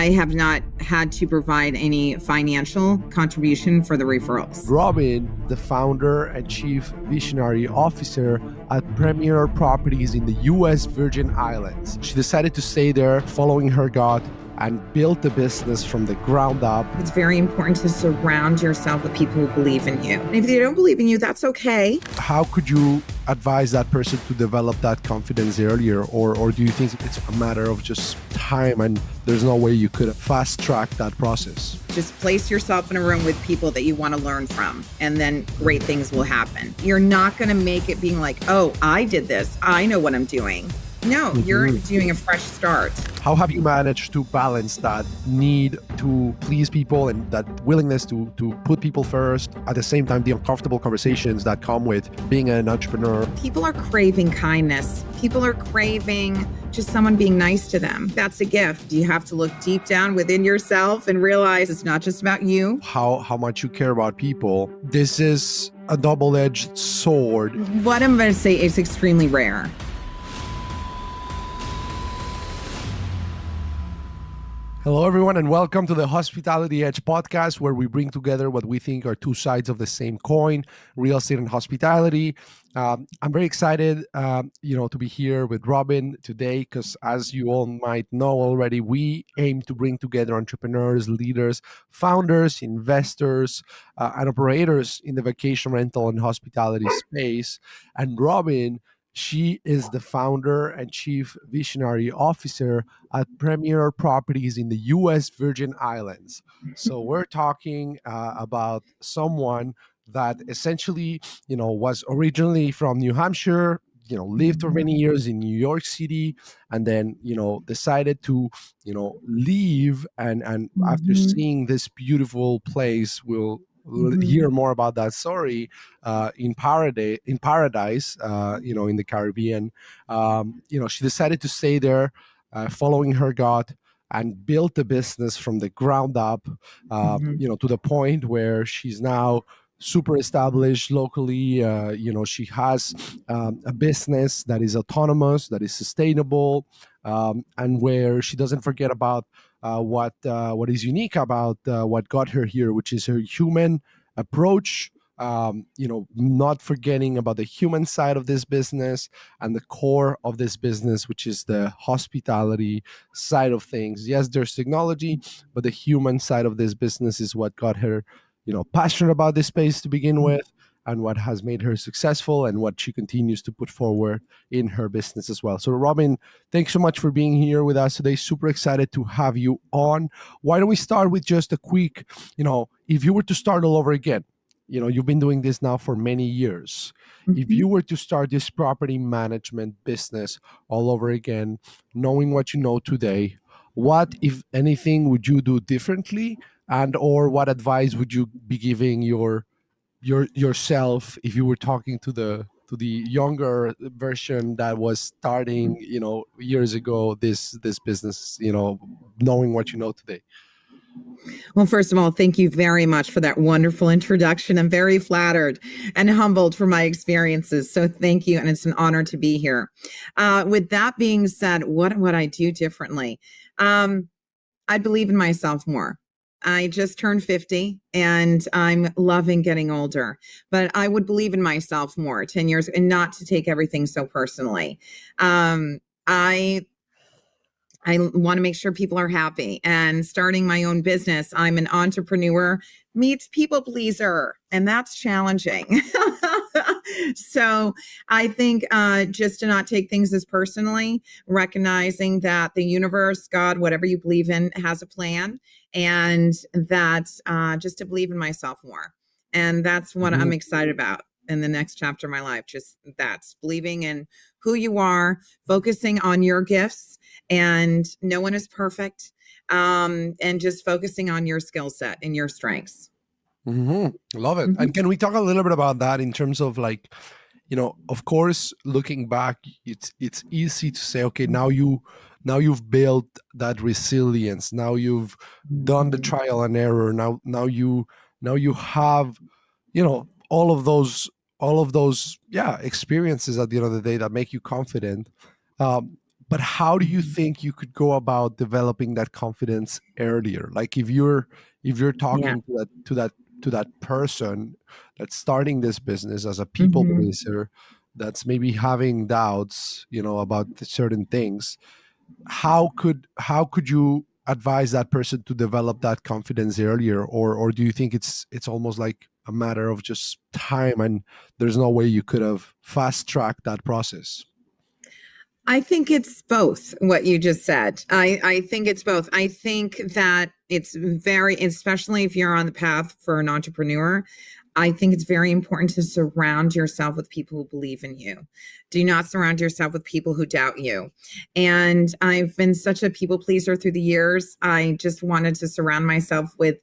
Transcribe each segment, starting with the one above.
I have not had to provide any financial contribution for the referrals. Robin, the founder and chief visionary officer at Premier Properties in the U.S. Virgin Islands. She decided to stay there, following her gut, and built the business from the ground up. It's very important to surround yourself with people who believe in you. And if they don't believe in you, that's okay. How could you advise that person to develop that confidence earlier? Or do you think it's a matter of just time and there's no way you could fast track that process? Just place yourself in a room with people that you want to learn from, and then great things will happen. You're not going to make it being like, oh, I did this, I know what I'm doing. No, you're doing a fresh start. How have you managed to balance that need to please people and that willingness to put people first, at the same time the uncomfortable conversations that come with being an entrepreneur? People are craving kindness. People are craving just someone being nice to them. That's a gift. You have to look deep down within yourself and realize it's not just about you. How much you care about people. This is a double-edged sword. What I'm going to say is extremely rare. Hello, everyone, and welcome to the Hospitality Edge podcast, where we bring together what we think are two sides of the same coin, real estate and hospitality. I'm very excited, to be here with Robin today, because as you all might know already, we aim to bring together entrepreneurs, leaders, founders, investors, and operators in the vacation rental and hospitality space. And Robin, she is the founder and chief visionary officer at Premier Properties in the U.S. Virgin Islands. So we're talking about someone that essentially, was originally from New Hampshire, lived for many years in New York City, and then, decided to, leave. And after seeing this beautiful place, we'll hear more about that story in paradise, in the Caribbean. She decided to stay there, following her gut, and built the business from the ground up, to the point where she's now super established locally. She has a business that is autonomous, that is sustainable, and where she doesn't forget about what is unique about what got her here, which is her human approach. Not forgetting about the human side of this business and the core of this business, which is the hospitality side of things. Yes, there's technology, but the human side of this business is what got her, passionate about this space to begin with, and what has made her successful and what she continues to put forward in her business as well. So Robin, thanks so much for being here with us today. Super excited to have you on. Why don't we start with just a quick, if you were to start all over again, you've been doing this now for many years. If you were to start this property management business all over again, knowing what you know today, what, if anything, would you do differently? And or what advice would you be giving yourself if you were talking to the younger version that was starting, years ago, this business, knowing what you know today? Well, first of all, thank you very much for that wonderful introduction. I'm very flattered and humbled for my experiences. So thank you. And it's an honor to be here. With that being said, what would I do differently? I believe in myself more. I just turned 50 and I'm loving getting older, but I would believe in myself more 10 years and not to take everything so personally. I want to make sure people are happy, and starting my own business, I'm an entrepreneur meets people pleaser, and that's challenging. So I think just to not take things as personally, recognizing that the universe, God, whatever you believe in, has a plan, and that just to believe in myself more. And that's what I'm excited about in the next chapter of my life. Just that's believing in who you are, focusing on your gifts, and no one is perfect, and just focusing on your skill set and your strengths. Love it. And can we talk a little bit about that in terms of of course, looking back, it's easy to say, okay, now you've built that resilience. Now you've done the trial and error. Now you have, all of those experiences at the end of the day that make you confident. But how do you Mhm. think you could go about developing that confidence earlier? Like if you're Yeah. talking to that person that's starting this business as a people Mhm. pleaser, that's maybe having doubts, about certain things, how could you advise that person to develop that confidence earlier, or do you think it's almost like a matter of just time and there's no way you could have fast tracked that process? I think it's both what you just said. I think it's both. I think that it's very, especially if you're on the path for an entrepreneur, I think it's very important to surround yourself with people who believe in you. Do not surround yourself with people who doubt you. And I've been such a people pleaser through the years. I just wanted to surround myself with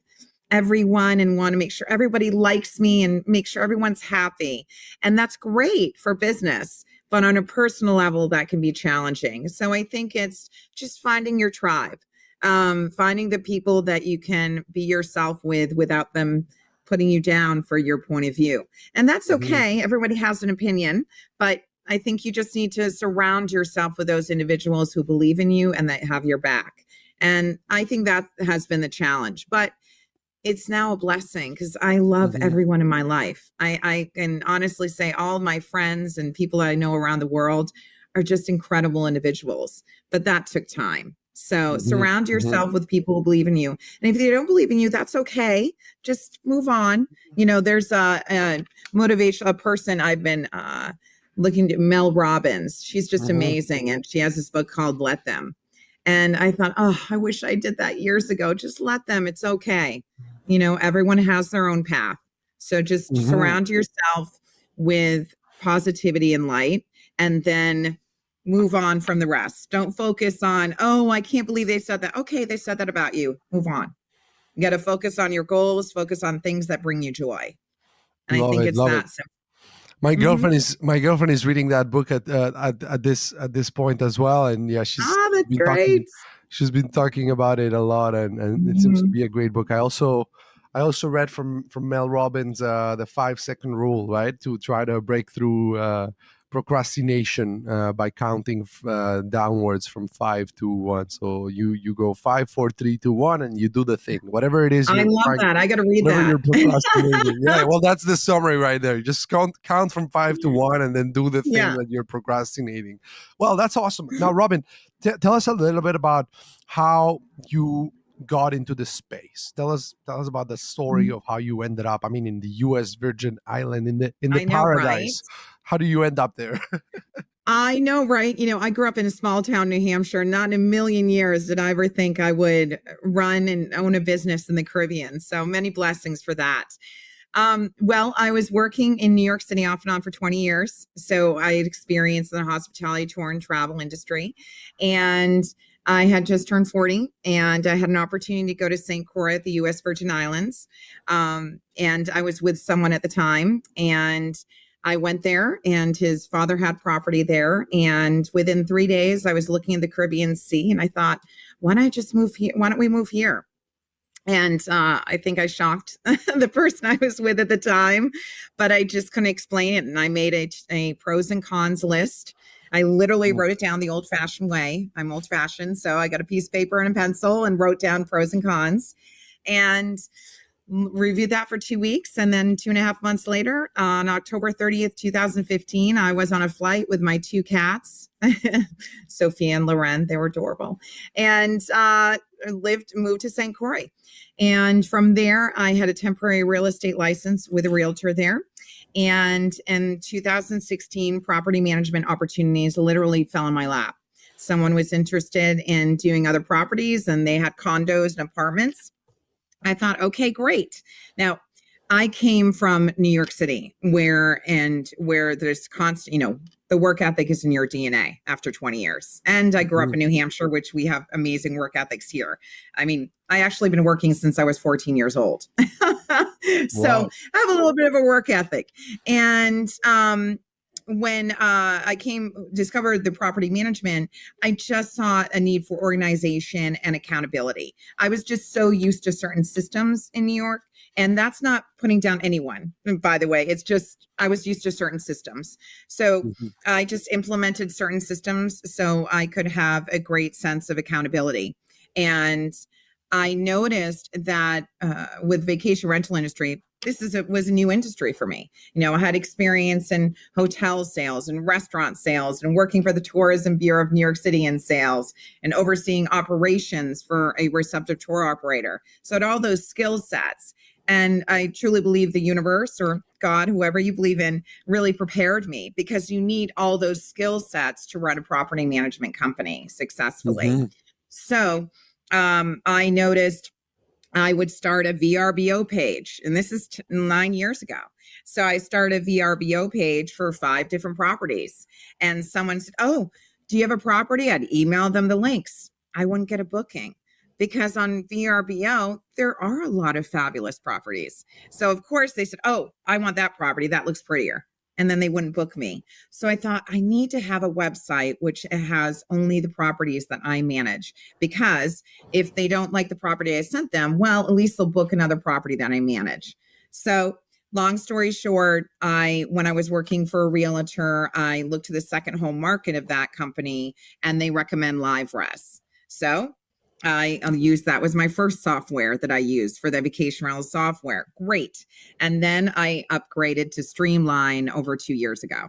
everyone and want to make sure everybody likes me and make sure everyone's happy. And that's great for business. But on a personal level, that can be challenging. So I think it's just finding your tribe, finding the people that you can be yourself with without them putting you down for your point of view. And that's Mhm. okay. Everybody has an opinion, but I think you just need to surround yourself with those individuals who believe in you and that have your back. And I think that has been the challenge. But it's now a blessing because I love Mhm. everyone in my life. I can honestly say all my friends and people I know around the world are just incredible individuals, but that took time. So Mhm. surround Mhm. yourself with people who believe in you. And if they don't believe in you, that's okay. Just move on. There's a motivational person I've been looking to, Mel Robbins. She's just Mhm. amazing. And she has this book called Let Them. And I thought, oh, I wish I did that years ago. Just let them. It's okay. Everyone has their own path. So just Mhm. surround yourself with positivity and light and then move on from the rest. Don't focus on, oh, I can't believe they said that. Okay, they said that about you. Move on. You got to focus on your goals, focus on things that bring you joy. And I Love think it, it's love it. that simple. My Mhm. girlfriend is my girlfriend is reading that book at this point as well, and yeah, Ah, that's been talking great. she's been talking about it a lot, and it seems to Mhm. be a great book. I also read from Mel Robbins, the 5 second rule, right, to try to break through procrastination by counting downwards from 5 to 1. So you go 5, 4, 3, 2, 1, and you do the thing, whatever it is I you're love trying. that. I got to read Whenever that. you're procrastinating. Yeah, well, that's the summary right there. Just count from 5 to 1 and then do the thing Yeah. that you're procrastinating. Well, that's awesome. Now, Robin, tell us a little bit about how you got into this space. Tell us about the story of how you ended up. I mean, in the U.S. Virgin Island, in the I know, right? paradise. How do you end up there? I know, right? I grew up in a small town, New Hampshire. Not in a million years did I ever think I would run and own a business in the Caribbean. So many blessings for that. Well, I was working in New York City off and on for 20 years. So I had experience in the hospitality, tour, and travel industry. And I had just turned 40 and I had an opportunity to go to St. Croix at the US Virgin Islands. And I was with someone at the time. And I went there, and his father had property there. And within 3 days, I was looking at the Caribbean Sea, and I thought, why don't I just move here? Why don't we move here? And I think I shocked the person I was with at the time, but I just couldn't explain it. And I made a pros and cons list. I literally Mhm. wrote it down the old fashioned way. I'm old fashioned. So I got a piece of paper and a pencil and wrote down pros and cons. And reviewed that for 2 weeks. And then 2.5 months later, on October 30th, 2015, I was on a flight with my two cats, Sophia and Loren. They were adorable. And moved to St. Croix. And from there, I had a temporary real estate license with a realtor there. And in 2016, property management opportunities literally fell in my lap. Someone was interested in doing other properties and they had condos and apartments. I thought, okay, great. Now, I came from New York City, where there's constant, the work ethic is in your DNA after 20 years. And I grew up Mhm. in New Hampshire, which we have amazing work ethics here. I mean, I actually been working since I was 14 years old. So Wow. I have a little bit of a work ethic. And when I discovered the property management, I just saw a need for organization and accountability. I was just so used to certain systems in New York. And that's not putting down anyone, by the way. It's just I was used to certain systems. So Mhm. I just implemented certain systems so I could have a great sense of accountability. And I noticed that with vacation rental industry, was a new industry for me. I had experience in hotel sales and restaurant sales and working for the Tourism Bureau of New York City in sales and overseeing operations for a receptive tour operator. So I had all those skill sets. And I truly believe the universe or God, whoever you believe in, really prepared me because you need all those skill sets to run a property management company successfully. Mhm. So I noticed I would start a VRBO page, and this is 9 years ago. So I started a VRBO page for 5 different properties. And someone said, "Oh, do you have a property?" I'd email them the links. I wouldn't get a booking because on VRBO, there are a lot of fabulous properties. So, of course, they said, "Oh, I want that property. That looks prettier." And then they wouldn't book me. So I thought I need to have a website which has only the properties that I manage because if they don't like the property I sent them, well, at least they'll book another property that I manage. So, long story short, when I was working for a realtor, I looked to the second home market of that company and they recommend LiveRes. So, I used that was my first software that I used for the vacation rental software. Great. And then I upgraded to Streamline over 2 years ago.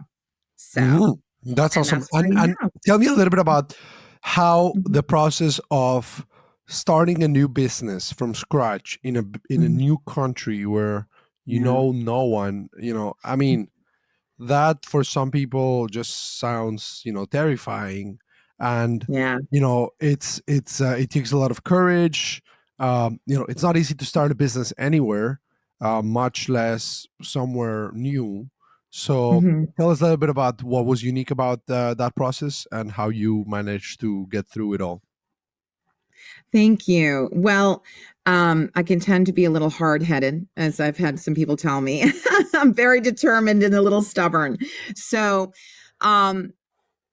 So, Mhm. That's and awesome. that's where I And am tell me a little bit about how now. the process of starting a new business from scratch in a Mhm. new country where you Yeah. know no one, I mean, that for some people just sounds, terrifying. And Yeah. it takes a lot of courage. It's not easy to start a business anywhere, much less somewhere new. So Mhm. tell us a little bit about what was unique about that process and how you managed to get through it all. Thank you. Well, I can tend to be a little hard-headed, as I've had some people tell me. I'm very determined and a little stubborn. So, um,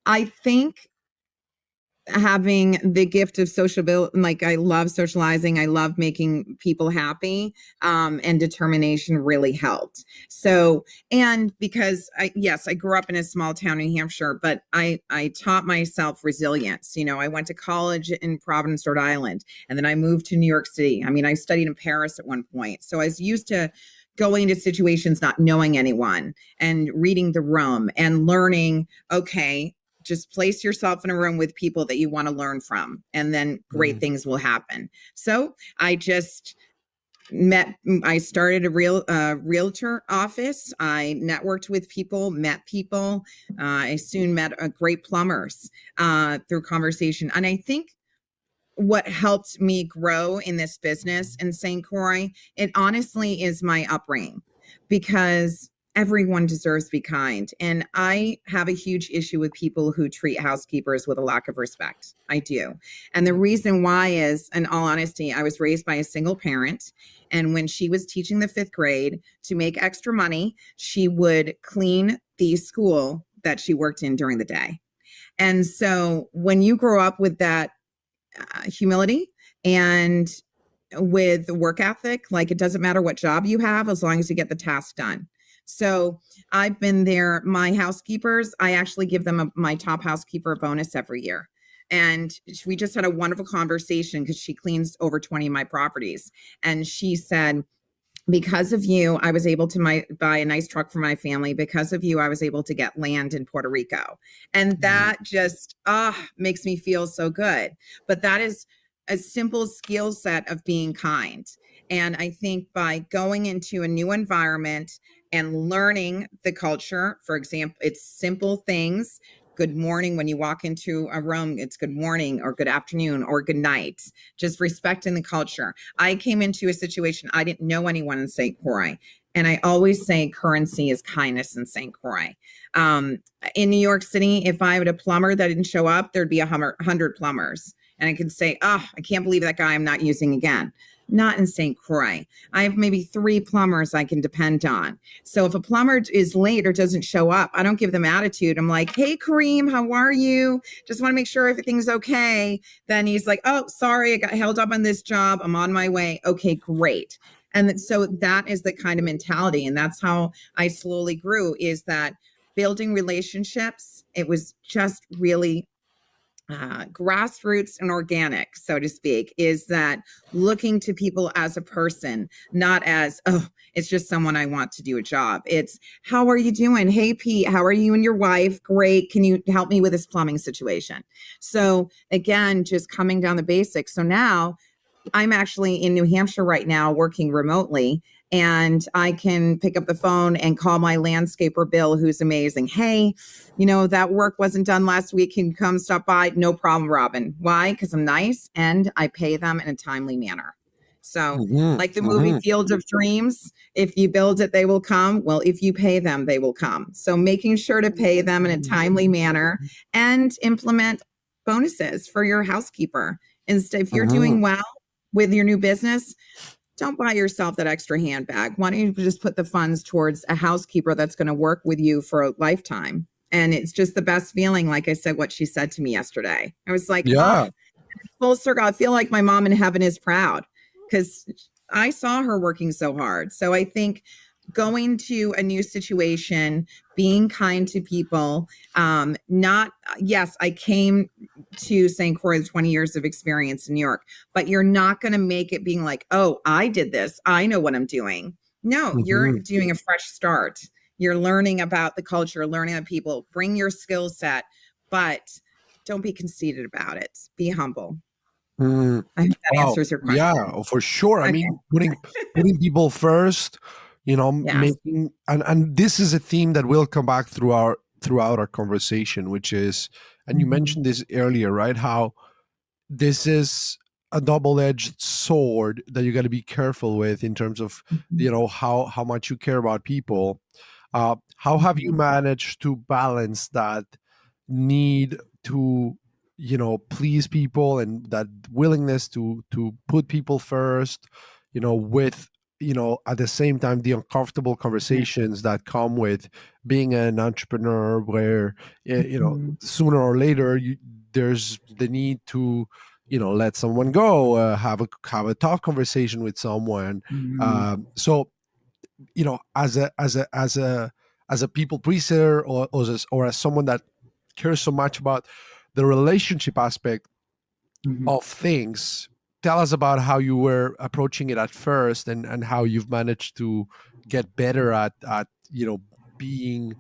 I think having the gift of sociability, like I love socializing, I love making people happy, and determination really helped. So, and because I grew up in a small town in New Hampshire, but I taught myself resilience. I went to college in Providence, Rhode Island, and then I moved to New York City. I mean, I studied in Paris at one point. So I was used to going into situations not knowing anyone and reading the room and learning, okay, just place yourself in a room with people that you want to learn from, and then great Mhm. things will happen. So I started a realtor office. I networked with people, met people. I soon met great plumbers through conversation. And I think what helped me grow in this business in St. Croix, it honestly is my upbringing because everyone deserves to be kind. And I have a huge issue with people who treat housekeepers with a lack of respect. I do. And the reason why is, in all honesty, I was raised by a single parent. And when she was teaching the 5th grade to make extra money, she would clean the school that she worked in during the day. And so when you grow up with that humility and with work ethic, like it doesn't matter what job you have as long as you get the task done. So I've been there. My housekeepers, I actually give them my top housekeeper bonus every year. And we just had a wonderful conversation because she cleans over 20 of my properties. And she said, because of you, I was able to buy a nice truck for my family. Because of you, I was able to get land in Puerto Rico. And Mhm. that just makes me feel so good. But that is a simple skill set of being kind. And I think by going into a new environment and learning the culture, for example, it's simple things. Good morning when you walk into a room, it's good morning or good afternoon or good night. Just respecting the culture. I came into a situation, I didn't know anyone in St. Croix. And I always say currency is kindness in St. Croix. Um, in New York City, if I had a plumber that didn't show up, there'd be 100 plumbers. and I can say, oh, I can't believe that guy I'm not using again. Not in St. Croix. I have maybe 3 plumbers I can depend on. So if a plumber is late or doesn't show up, I don't give them attitude. I'm like, hey, Kareem, how are you? Just want to make sure everything's okay. Then he's like, oh, sorry, I got held up on this job. I'm on my way. Okay, great. And so that is the kind of mentality. And that's how I slowly grew, is that building relationships. It was just really grassroots and organic, so to speak, is that looking to people as a person, not as, oh, it's just someone I want to do a job. It's, how are you doing? Hey, Pete, how are you and your wife? Great. Can you help me with this plumbing situation? So again, just coming down the basics. So now I'm actually in New Hampshire right now working remotely, and I can pick up the phone and call my landscaper, Bill, who's amazing. Hey, that work wasn't done last week. Can you come stop by? No problem, Robin. Why? Because I'm nice and I pay them in a timely manner. So like the movie Field of Dreams, if you build it, they will come. Well, if you pay them, they will come. So making sure to pay them in a timely manner and implement bonuses for your housekeeper. Instead, if you're doing well with your new business, don't buy yourself that extra handbag. Why don't you just put the funds towards a housekeeper that's going to work with you for a lifetime? And it's just the best feeling. Like I said, what she said to me yesterday, I was like, Yeah. Full circle. I feel like my mom in heaven is proud because I saw her working so hard. So I think going to a new situation, being kind to people, yes, I came to St. Croix with 20 years of experience in New York, but you're not going to make it being like, oh, I did this, I know what I'm doing. No, you're doing a fresh start. You're learning about the culture, learning about people, bring your skill set, but don't be conceited about it. Be humble. I hope that answers your question. Yeah, for sure. I mean, putting people first, making, and this is a theme that will come back throughout our conversation, which is, and you mentioned this earlier, right? How this is a double-edged sword that you got to be careful with in terms of, how much you care about people. How have you managed to balance that need to please people and that willingness to put people first, with at the same time the uncomfortable conversations that come with being an entrepreneur, where sooner or later there's the need to let someone go, have a tough conversation with someone. So as a people pleaser, or as someone that cares so much about the relationship aspect of things, tell us about how you were approaching it at first, and how you've managed to get better at being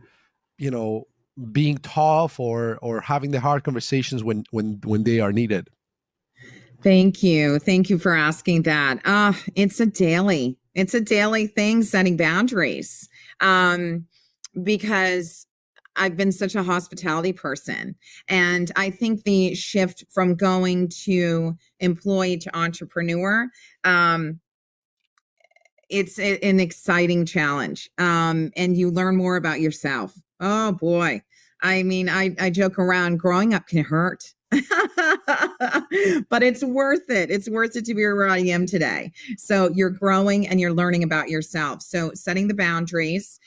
being tough, or having the hard conversations when they are needed. Thank you for asking that. It's a daily thing, setting boundaries, because I've been such a hospitality person. And I think the shift from going to employee to entrepreneur, it's an exciting challenge. And you learn more about yourself. Oh boy. I mean, I joke around, growing up can hurt. But it's worth it. It's worth it to be where I am today. So you're growing and you're learning about yourself. So setting the boundaries,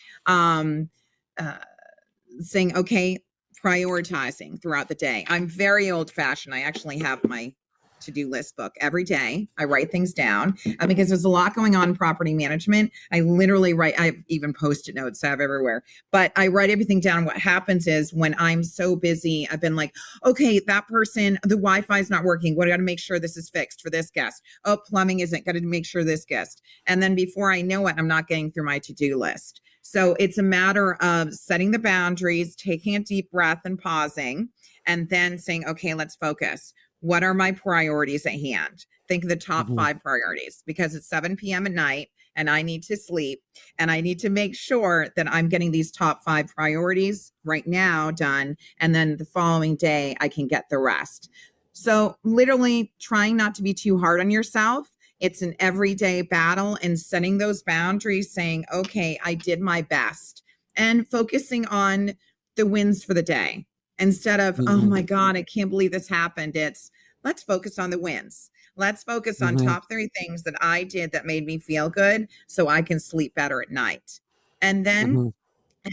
saying, okay, prioritizing throughout the day. I'm very old fashioned. I actually have my to-do list book every day. I write things down because there's a lot going on in property management. I literally write, I've even Post-it notes I have everywhere, but I write everything down. What happens is when I'm so busy, I've been like, okay, that person, the Wi-Fi is not working. What, I got to make sure this is fixed for this guest. Oh, plumbing isn't, got to make sure this guest. And then before I know it, I'm not getting through my to-do list. So it's a matter of setting the boundaries, taking a deep breath and pausing, and then saying, okay, let's focus. What are my priorities at hand? Think of the top 5 priorities, because it's 7 p.m. at night and I need to sleep, and I need to make sure that I'm getting these top 5 priorities right now done. And then the following day I can get the rest. So literally trying not to be too hard on yourself. It's an everyday battle, and setting those boundaries, saying, okay, I did my best, and focusing on the wins for the day. Instead of, oh my God, I can't believe this happened. It's, let's focus on the wins. Let's focus on Mm-hmm. top 3 things that I did that made me feel good so I can sleep better at night. And then Mm-hmm.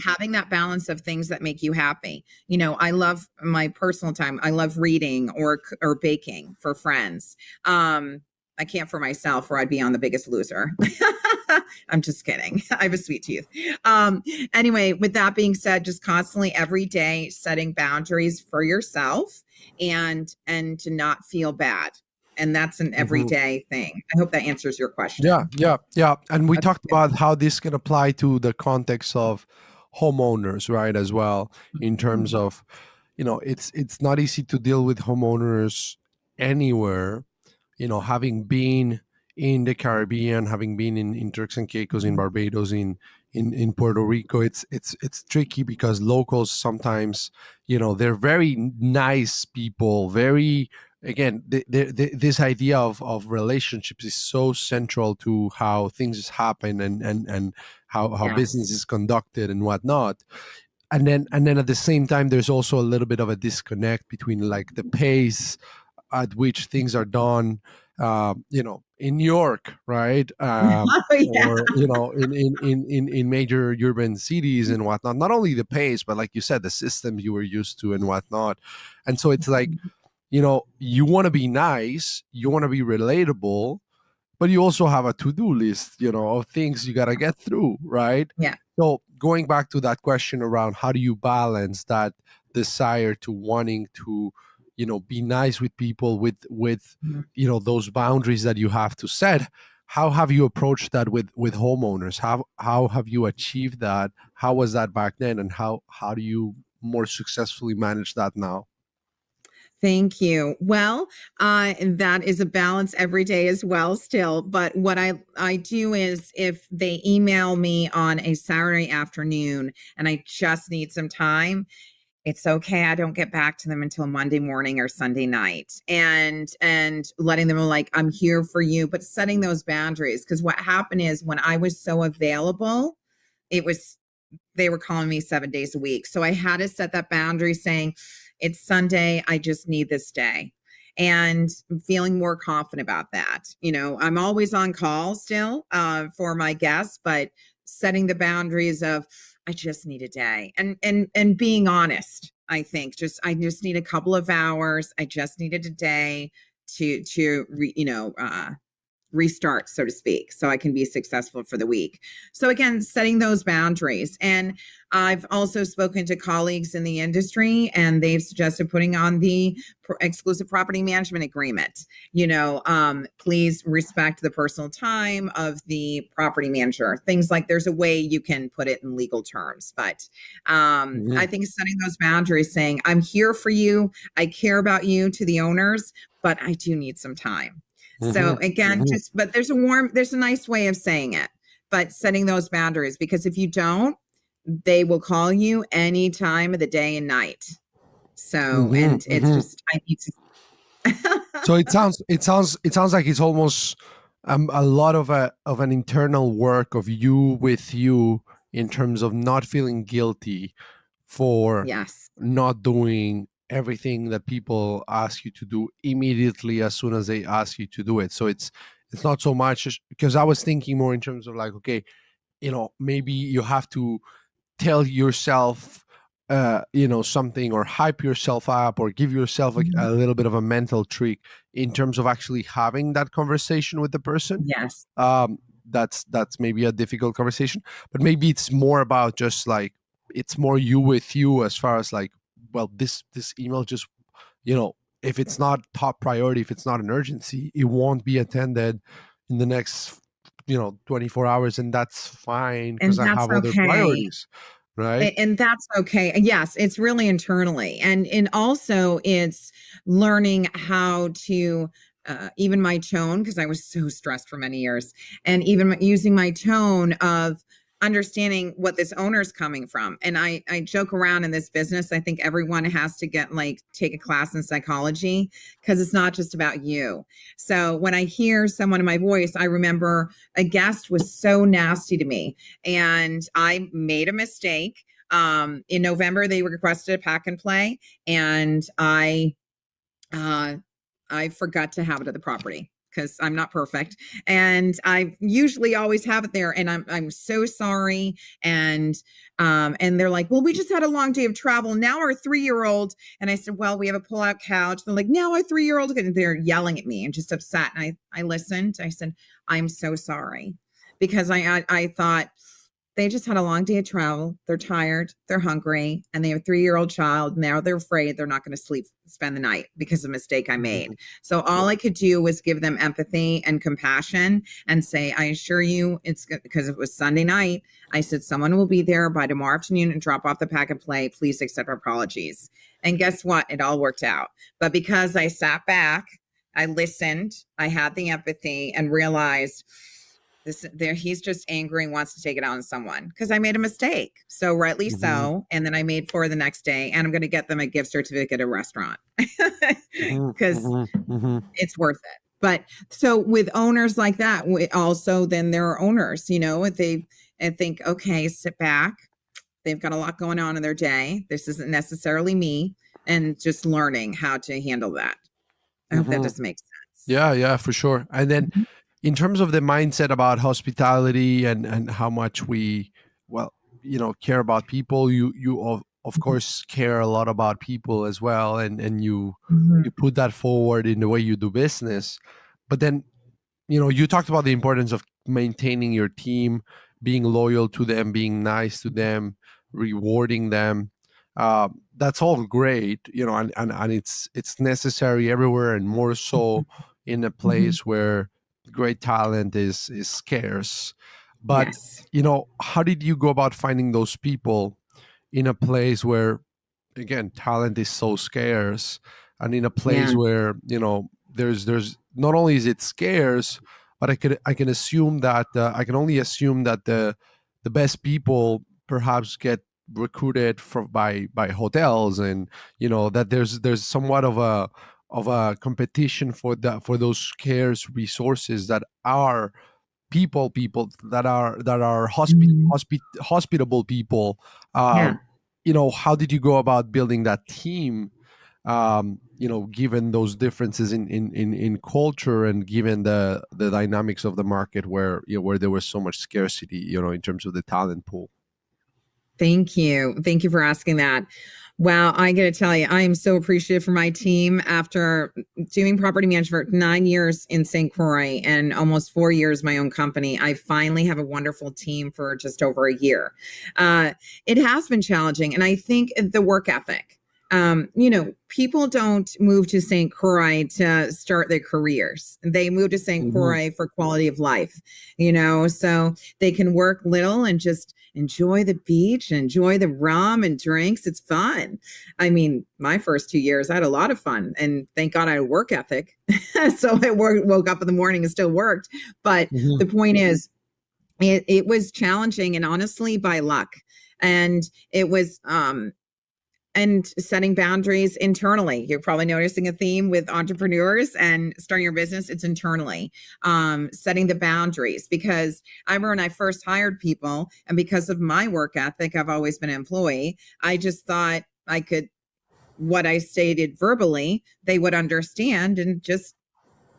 having that balance of things that make you happy. I love my personal time. I love reading or baking for friends. I can't for myself, or I'd be on The Biggest Loser. I'm just kidding. I have a sweet tooth. Anyway, with that being said, just constantly every day setting boundaries for yourself and to not feel bad. And that's an Mm-hmm. everyday thing. I hope that answers your Yeah, question. yeah, yeah. And we That's talked about how this can apply to the context of homeowners, right? As well, in terms good. of, it's not easy to deal with homeowners anywhere. Having been in the Caribbean, having been in Turks and Caicos, in Barbados, in Puerto Rico, it's tricky because locals sometimes, they're very nice people, very, again, this idea of relationships is so central to how things happen, and how business Yes. is conducted and whatnot. And then at the same time, there's also a little bit of a disconnect between like the pace at which things are done, in New York, right? Oh, yeah. Or in major urban cities and whatnot. Not only the pace, but like you said, the systems you were used to and whatnot. And so it's like, you want to be nice, you want to be relatable, but you also have a to-do list, of things you got to get through, right? Yeah. So going back to that question around how do you balance that desire to wanting to, be nice with people, with those boundaries that you have to set. How have you approached that with homeowners? How have you achieved that? How was that back then, and how do you more successfully manage that now? Thank you. Well, that is a balance every day as well, still. But what I do is if they email me on a Saturday afternoon and I just need some time, it's okay. I don't get back to them until Monday morning or Sunday night, and letting them know, like, I'm here for you, but setting those boundaries. Because what happened is when I was so available, it was they were calling me 7 days a week. So I had to set that boundary saying, it's Sunday. I just need this day. And I'm feeling more confident about that. I'm always on call still for my guests, but setting the boundaries of I just need a day and being honest. I just need a couple of hours. I just needed a day to restart, so to speak, so I can be successful for the week. So again, setting those boundaries. And I've also spoken to colleagues in the industry, and they've suggested putting on the exclusive property management agreement. Please respect the personal time of the property manager. Things like there's a way you can put it in legal terms, but I Mhm. think setting those boundaries, saying I'm here for you, I care about you to the owners, but I do need some time. So Mhm. again, Mhm. just but there's a nice way of saying it, but setting those boundaries, because if you don't, they will call you any time of the day and night. So, Mhm. and it's Mhm. just I need to So it sounds like it's almost a lot of an internal work of you with you, in terms of not feeling guilty for Yes. not doing everything that people ask you to do immediately as soon as they ask you to do it. So it's not so much, because I was thinking more in terms of like, okay, maybe you have to tell yourself something, or hype yourself up, or give yourself a Mhm. little bit of a mental trick in terms of actually having that conversation with the person. Yes. That's maybe a difficult conversation, but maybe it's more about just like, it's more you with you, as far as like, well, this email just, if it's not top priority, if it's not an urgency, it won't be attended in the next 24 hours, and that's fine because And I that's have other okay. priorities, right? And that's okay. Yes, it's really internally. And also it's learning how to even my tone, because I was so stressed for many years, and even using my tone of understanding what this owner is coming from. And I joke around in this business. I think everyone has to take a class in psychology, because it's not just about you. So when I hear someone in my voice, I remember a guest was so nasty to me and I made a mistake. In November, they requested a pack and play, and uh, I forgot to have it at the property because I'm not perfect. And I usually always have it there. And I'm so sorry. And they're like, well, we just had a long day of travel. Now our 3-year-old. And I said, well, we have a pull-out couch. They're like, now our 3-year-old. And they're yelling at me and just upset. And I listened. I said, I'm so sorry. Because I thought they just had a long day of travel. They're tired, they're hungry, and they have a 3-year-old child. Now they're afraid they're not going to spend the night because of a mistake I made. So all I could do was give them empathy and compassion and say, I assure you, it's because it was Sunday night. I said, someone will be there by tomorrow afternoon and drop off the pack and play. Please accept our apologies. And guess what? It all worked out. But because I sat back, I listened, I had the empathy and realized he's just angry and wants to take it out on someone because I made a mistake. So rightly so. And then I made 4 the next day, and I'm going to get them a gift certificate at a restaurant because it's worth it. But so with owners like that, also then there are owners, they think, okay, sit back. They've got a lot going on in their day. This isn't necessarily me, and just learning how to handle that. I hope that just makes sense. Yeah, for sure. And then in terms of the mindset about hospitality and how much we, care about people, you of course care a lot about people as well, and you put that forward in the way you do business. But then, you talked about the importance of maintaining your team, being loyal to them, being nice to them, rewarding them. That's all great, and it's necessary everywhere, and more so in a place where great talent is scarce. But Yes. how did you go about finding those people in a place where, again, talent is so scarce, and in a place where there's not only is it scarce, but I can assume that I can only assume that the best people perhaps get recruited by hotels, and that there's somewhat of a competition for those scarce resources that are people that are hospitable people. How did you go about building that team, given those differences in culture, and given the dynamics of the market where where there was so much scarcity, in terms of the talent pool? Thank you for asking that. Wow, I got to tell you, I am so appreciative for my team. After doing property management for 9 years in St. Croix and almost 4 years my own company, I finally have a wonderful team for just over a year. It has been challenging, and I think the work ethic. People don't move to St. Croix to start their careers. They move to St. Croix for quality of life, so they can work little and just enjoy the beach and enjoy the rum and drinks. It's fun. I mean, my first 2 years, I had a lot of fun, and thank God I had a work ethic. So I woke up in the morning and still worked. But the point is, it was challenging, and honestly by luck. And it was, and setting boundaries internally. You're probably noticing a theme with entrepreneurs and starting your business. It's internally, setting the boundaries, because I remember when I first hired people, and because of my work ethic, I've always been an employee. I just thought I could, what I stated verbally, they would understand and just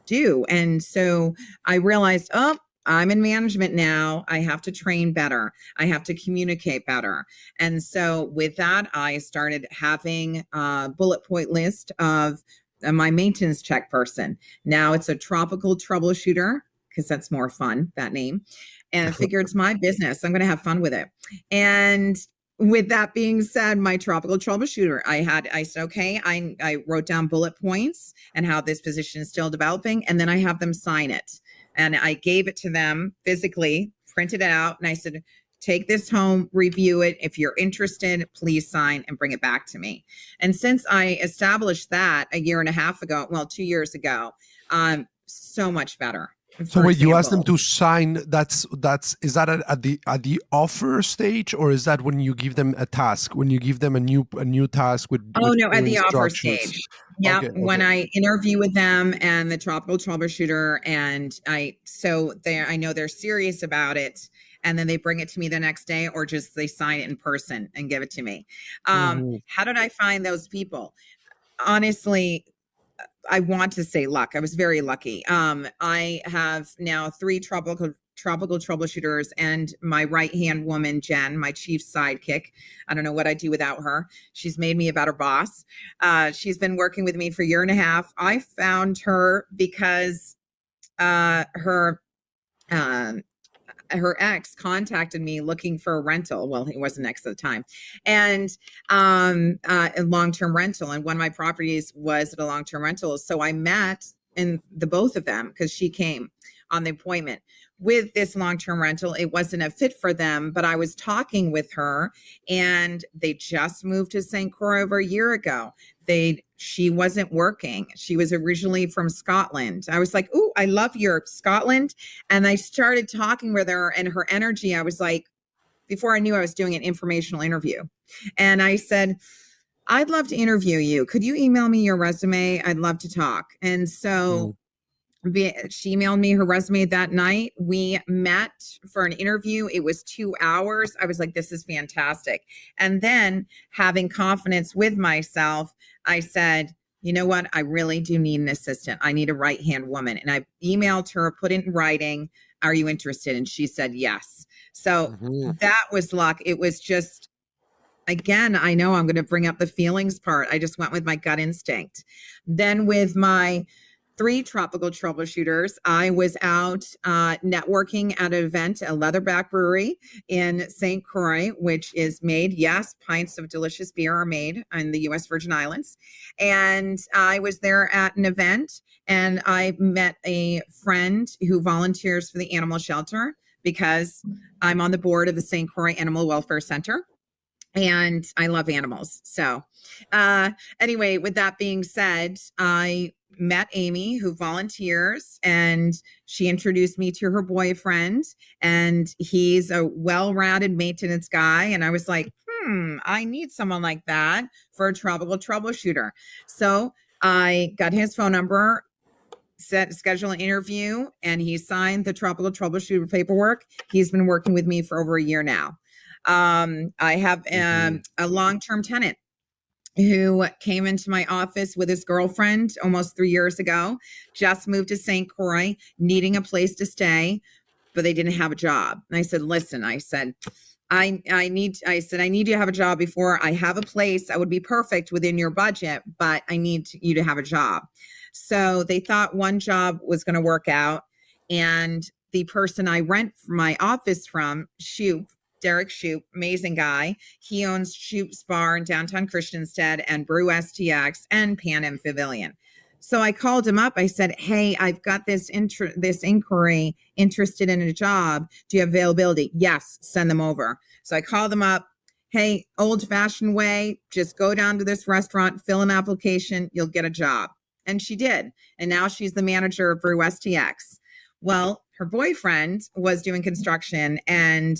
do. And so I realized, oh, I'm in management now. I have to train better. I have to communicate better. And so with that, I started having a bullet point list of my maintenance check person. Now it's a tropical troubleshooter, because that's more fun, that name. And I figure it's my business. I'm going to have fun with it. And with that being said, my tropical troubleshooter, I said, okay, I wrote down bullet points and how this position is still developing. And then I have them sign it. And I gave it to them physically, printed it out. And I said, take this home, review it. If you're interested, please sign and bring it back to me. And since I established that a year and a half ago, 2 years ago, so much better. So wait, you asked them to sign. Is that at the offer stage, or is that when you give them a task? When you give them a new task with at the offer stage. Yeah, okay. When I interview with them and the tropical troubleshooter, and I know they're serious about it, and then they bring it to me the next day, or just they sign it in person and give it to me. How did I find those people? Honestly, I want to say luck. I was very lucky. I have now 3 tropical troubleshooters and my right hand woman, Jen, my chief sidekick. I don't know what I'd do without her. She's made me a better boss. She's been working with me for a year and a half. I found her because her ex contacted me looking for a rental. Well, he wasn't ex at the time, and a long-term rental. And one of my properties was at a long-term rental. So I met in the both of them because she came on the appointment with this long-term rental. It wasn't a fit for them, but I was talking with her, and they just moved to St. Croix over a year ago. She wasn't working. She was originally from Scotland. I was like, "Ooh, I love Europe, Scotland." And I started talking with her, and her energy, I was like, before I knew I was doing an informational interview. And I said, "I'd love to interview you. Could you email me your resume? I'd love to talk." And so she emailed me her resume that night. We met for an interview. It was 2 hours. I was like, this is fantastic. And then, having confidence with myself, I said, you know what? I really do need an assistant. I need a right-hand woman. And I emailed her, put it in writing. Are you interested? And she said yes. So that was luck. It was just, again, I know I'm going to bring up the feelings part. I just went with my gut instinct. Then with my 3 tropical troubleshooters, I was out networking at an event, a Leatherback Brewery in St. Croix, which is made, yes, pints of delicious beer are made in the U.S. Virgin Islands. And I was there at an event, and I met a friend who volunteers for the animal shelter because I'm on the board of the St. Croix Animal Welfare Center. And I love animals. So anyway, with that being said, I met Amy, who volunteers, and she introduced me to her boyfriend, and he's a well-rounded maintenance guy. And I was like, I need someone like that for a tropical troubleshooter. So I got his phone number, schedule an interview, and he signed the tropical troubleshooter paperwork. He's been working with me for over a year now. I have a long-term tenant who came into my office with his girlfriend almost 3 years ago, just moved to St. Croix, needing a place to stay, but they didn't have a job. And I said, listen, I need you to have a job before I have a place. I would be perfect within your budget, but I need you to have a job. So they thought one job was going to work out. And the person I rent my office from, Derek Shoup, amazing guy. He owns Shoup's Bar in downtown Christiansted and Brew STX and Pan Am Pavilion. So I called him up. I said, hey, I've got this inquiry, interested in a job. Do you have availability? Yes, send them over. So I called them up. Hey, old-fashioned way, just go down to this restaurant, fill an application, you'll get a job. And she did. And now she's the manager of Brew STX. Well, her boyfriend was doing construction and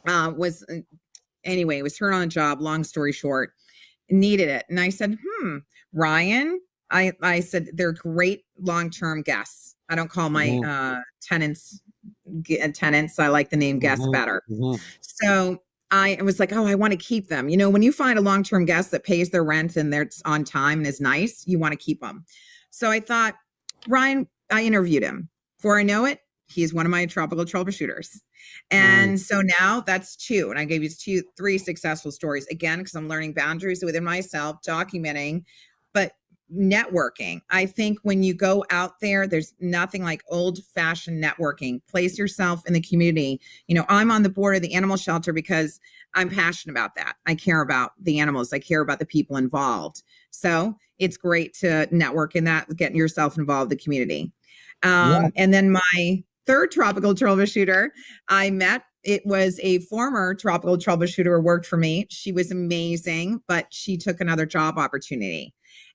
was turned on a job, long story short, needed it. And I said, Ryan, I said, they're great long-term guests. I don't call my tenants. I like the name guest better. So I was like, I want to keep them. You know, when you find a long-term guest that pays their rent and they're on time and is nice, you want to keep them. So I thought, Ryan, I interviewed him. Before I know it, he's one of my tropical troubleshooters. And so now that's 2. And I gave you 3 successful stories, again, because I'm learning boundaries within myself, documenting, but networking. I think when you go out there, there's nothing like old-fashioned networking. Place yourself in the community. You know, I'm on the board of the animal shelter because I'm passionate about that. I care about the animals. I care about the people involved. So it's great to network in that, getting yourself involved in the community. And then my 3rd tropical troubleshooter I met, it was a former tropical troubleshooter who worked for me. She was amazing, but she took another job opportunity.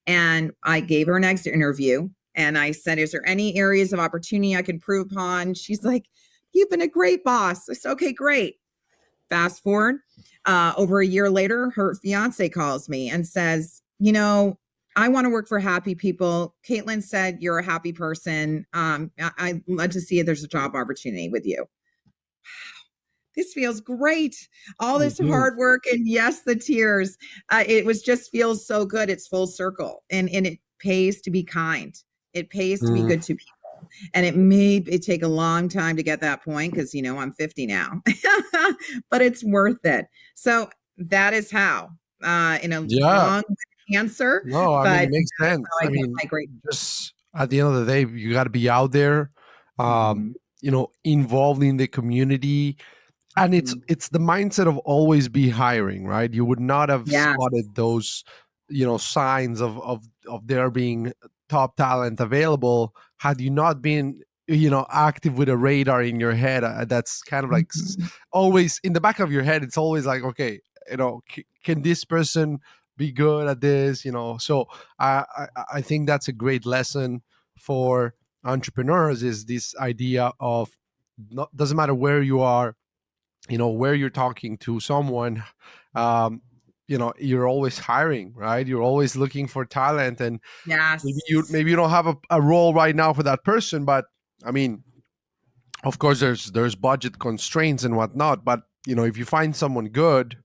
And I gave her an exit interview. And I said, is there any areas of opportunity I can improve upon? She's like, you've been a great boss. I said, okay, great. Fast forward, over a year later, her fiance calls me and says, you know, I want to work for happy people. Caitlin said you're a happy person. I'd love to see if there's a job opportunity with you. This feels great. All this hard work and yes, the tears. It was just feels so good. It's full circle. And it pays to be kind. It pays to be Mm, good to people. And it take a long time to get that point because, I'm 50 now, but it's worth it. So that is how, in a yeah. long answer, No, I mean, but it makes that's sense. how I I get mean, my great. just at the end of the day, you got to be out there, Mhm, involved in the community. And mhm. it's the mindset of always be hiring, right? You would not have Yes. spotted those, signs of there being top talent available had you not been, active with a radar in your head. That's kind of like Mhm. always in the back of your head. It's always like, okay, can this person be good at this? So I think that's a great lesson for entrepreneurs, is this idea of, doesn't matter where you are, where you're talking to someone, um you're always hiring, right? You're always looking for talent. And Yes. maybe you don't have a role right now for that person, but I mean, of course there's budget constraints and whatnot, but if you find someone good,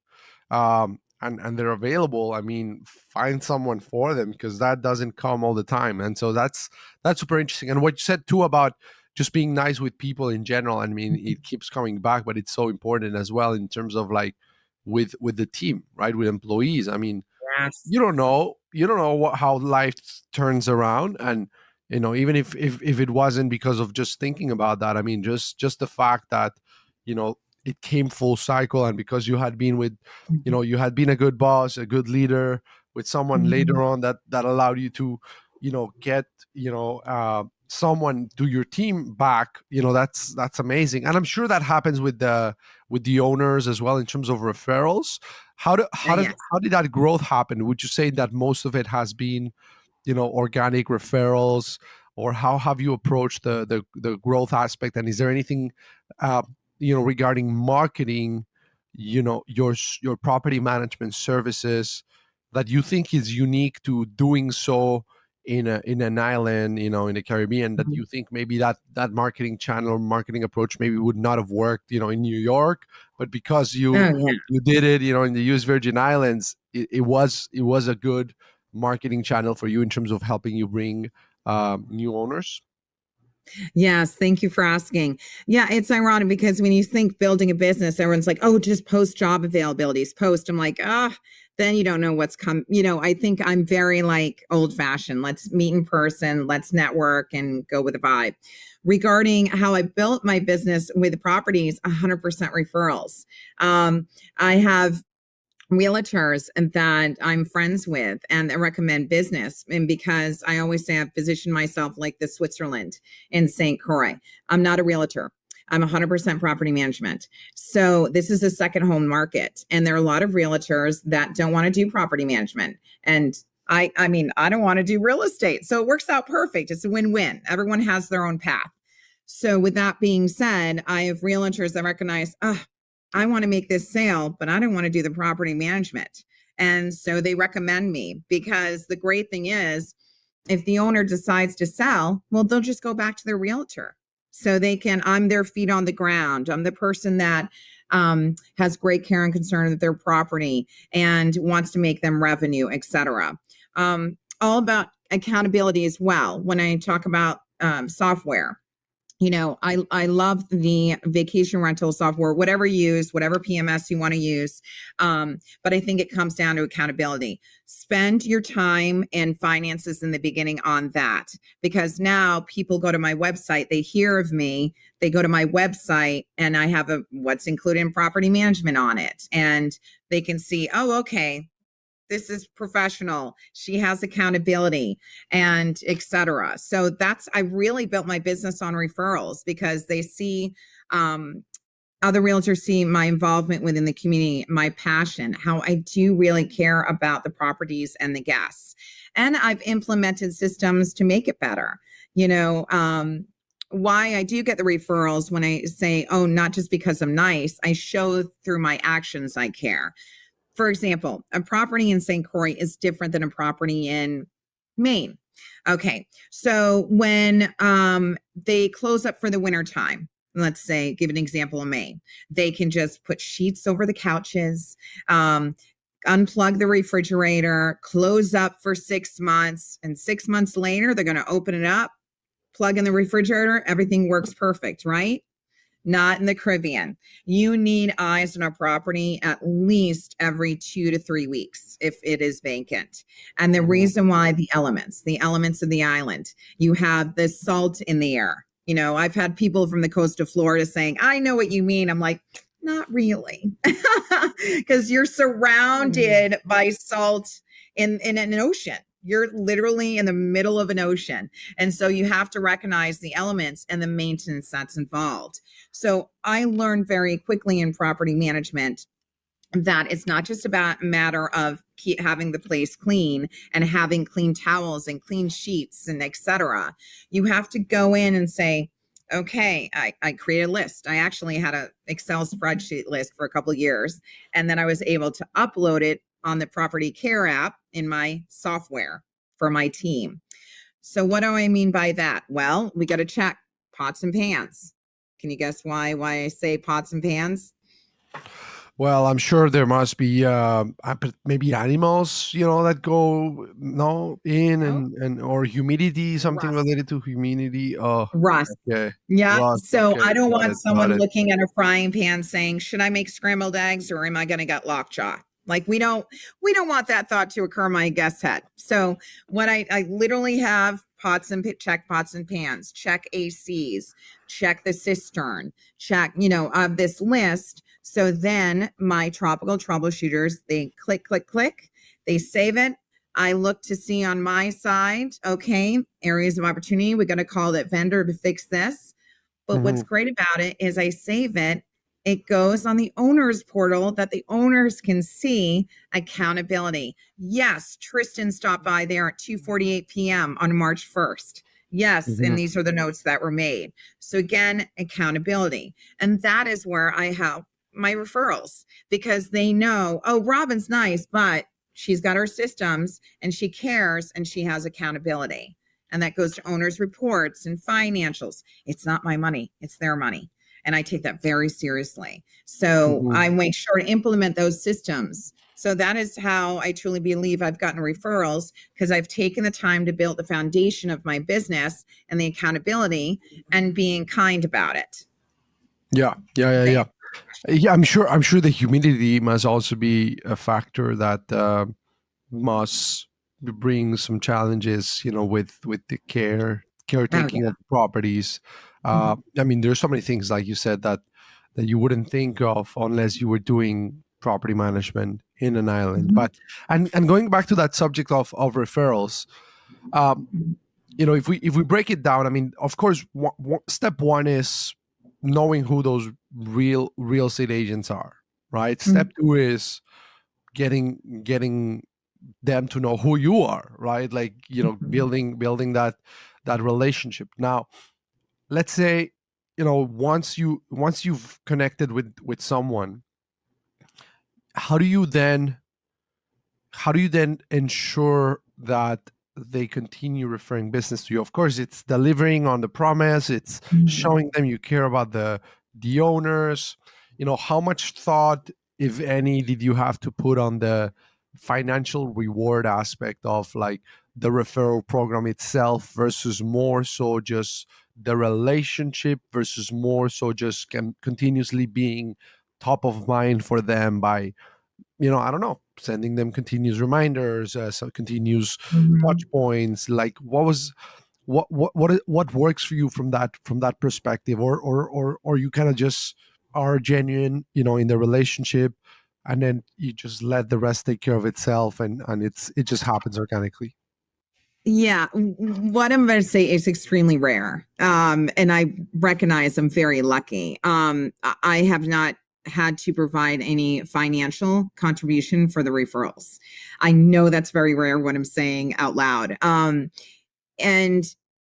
and they're available, I mean, find someone for them, because that doesn't come all the time. And so that's super interesting. And what you said too about just being nice with people in general, I mean, it keeps coming back, but it's so important as well in terms of like with the team, right? With employees, I mean, Yes. you don't know how life turns around. And even if it wasn't because of just thinking about that, I mean, just the fact that it came full cycle, and because you had been with, Mhm. you had been a good boss, a good leader, with someone Mhm. later on that allowed you to get someone to your team back. That's amazing. And I'm sure that happens with the owners as well, in terms of referrals. Yes. How did that growth happen? Would you say that most of it has been, organic referrals, or how have you approached the growth aspect? And is there anything, uh, regarding marketing, your property management services, that you think is unique to doing so in an island, in the Caribbean, that Mhm. you think maybe that marketing channel or marketing approach maybe would not have worked, in New York, but because you Oh, yeah. you did it, in the US Virgin Islands, it was a good marketing channel for you in terms of helping you bring new owners? Yes, thank you for asking. Yeah, it's ironic because when you think building a business, everyone's like, "Oh, just post job availabilities, post." I'm like, "Ah, then you don't know what's come." I think I'm very like old-fashioned. Let's meet in person, let's network and go with the vibe. Regarding how I built my business with the properties, 100% referrals. I have realtors and that I'm friends with and that recommend business. And because I always say I've positioned myself like the Switzerland in St. Croix, I'm not a realtor. I'm 100% property management. So this is a second home market. And there are a lot of realtors that don't want to do property management. And I mean, I don't want to do real estate. So it works out perfect. It's a win-win. Everyone has their own path. So with that being said, I have realtors that recognize, I want to make this sale, but I don't want to do the property management. And so they recommend me because the great thing is, if the owner decides to sell, well, they'll just go back to their realtor. So I'm their feet on the ground. I'm the person that has great care and concern of their property and wants to make them revenue, et cetera. All about accountability as well. When I talk about software, I love the vacation rental software, whatever you use, whatever PMS you want to use. But I think it comes down to accountability. Spend your time and finances in the beginning on that, because now people go to my website, they hear of me, they go to my website, and I have what's included in property management on it, and they can see, oh, okay, this is professional, she has accountability, and etc. So I really built my business on referrals because they see, other realtors see my involvement within the community, my passion, how I do really care about the properties and the guests. And I've implemented systems to make it better. you know um, why I do get the referrals, when I say, oh, not just because I'm nice, I show through my actions I care. For example, a property in St. Croix is different than a property in Maine. Okay, so when they close up for the winter time, let's say, give an example of Maine, they can just put sheets over the couches. Um, unplug the refrigerator, close up for 6 months, and 6 months later, they're going to open it up, plug in the refrigerator, everything works perfect, right? Not in the Caribbean. You need eyes on a property at least every 2 to 3 weeks if it is vacant. And the reason why, the elements of the island, you have the salt in the air. I've had people from the coast of Florida saying, I know what you mean. I'm like, not really, because you're surrounded by salt in an ocean. You're literally in the middle of an ocean. And so you have to recognize the elements and the maintenance that's involved. So I learned very quickly in property management that it's not just about a matter of having the place clean and having clean towels and clean sheets and etc. You have to go in and say, okay, I create a list. I actually had an Excel spreadsheet list for a couple of years, and then I was able to upload it on the Property Care app in my software for my team. So what do I mean by that? Well, we got to check pots and pans. Can you guess why I say pots and pans? Well, I'm sure there must be maybe animals, that go in and or humidity, something Rust. related to humidity. Oh, Rust. okay. Yeah. Rust. So Okay. I don't Got want it. someone Got it. looking at a frying pan saying, should I make scrambled eggs or am I going to get lockjaw? Like we don't want that thought to occur in my guest's head. So what I literally have check pots and pans, check ACs, check the cistern, check, of this list. So then my tropical troubleshooters, they click, they save it. I look to see on my side, okay, areas of opportunity. We're going to call that vendor to fix this. But what's great about it is I save it. It goes on the owner's portal that the owners can see accountability. Yes, Tristan stopped by there at 2:48 p.m. on March 1st. Yes, and these are the notes that were made. So again, accountability. And that is where I have my referrals, because they know, oh, Robin's nice, but she's got her systems and she cares and she has accountability. And that goes to owners' reports and financials. It's not my money, it's their money. And I take that very seriously. So I make sure to implement those systems. So that is how I truly believe I've gotten referrals, because I've taken the time to build the foundation of my business and the accountability and being kind about it. Yeah. Yeah, I'm sure the humidity must also be a factor that must bring some challenges, with the caretaking of properties. I mean, there's so many things, like you said, that you wouldn't think of unless you were doing property management in an island. But and going back to that subject of referrals, if we break it down, I mean, of course, step one is knowing who those real estate agents are, right? Step two is getting them to know who you are, right? Like, building that relationship. Now, let's say, once you've connected with someone, how do you then ensure that they continue referring business to you? Of course, it's delivering on the promise, it's showing them you care about the owners. How much thought, if any, did you have to put on the financial reward aspect of like the referral program itself versus more so just the relationship versus more so just continuously being top of mind for them by, I don't know, sending them continuous reminders, so continuous touch points? Like, what works for you from that perspective, or you kind of just are genuine, in the relationship, and then you just let the rest take care of itself, and it just happens organically? Yeah, what I'm going to say is extremely rare. And I recognize I'm very lucky. I have not had to provide any financial contribution for the referrals. I know that's very rare what I'm saying out loud. And